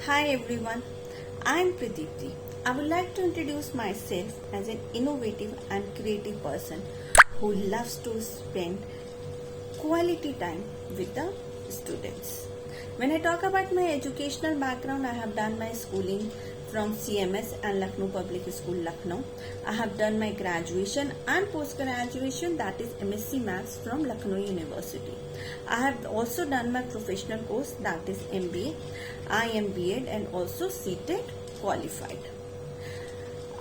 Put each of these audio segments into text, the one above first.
Hi everyone, I am Pradeepti. I would like to introduce myself as an innovative and creative person who loves to spend quality time with the students. When I talk about my educational background, I have done my schooling from CMS and Lucknow Public School, Lucknow. I have done my graduation and post-graduation, that is MSc Maths from Lucknow University. I have also done my professional course, that is MBA. I am B.Ed and also CTET qualified.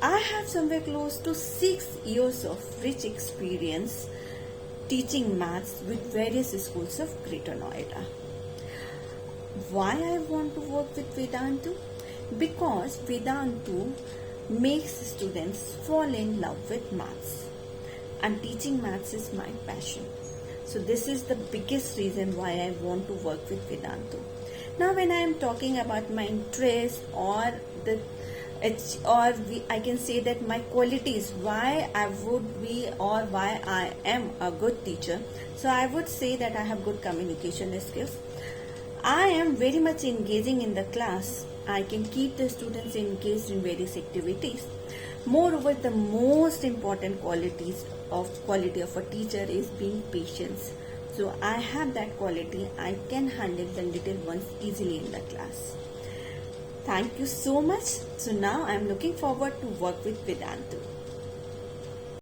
I have somewhere close to 6 years of rich experience teaching maths with various schools of Greater Noida. Why I want to work with Vedantu? Because Vedantu makes students fall in love with maths, and teaching maths is my passion. So this is the biggest reason why I want to work with Vedantu. Now when I am talking about my interest I can say that my qualities, why I would be or why I am a good teacher. So I would say that I have good communication skills. I am very much engaging in the class. I can keep the students engaged in various activities. Moreover, the most important quality of a teacher is being patient. So I have that quality. I can handle the little ones easily in the class. Thank you so much. So now I am looking forward to work with Vedantu.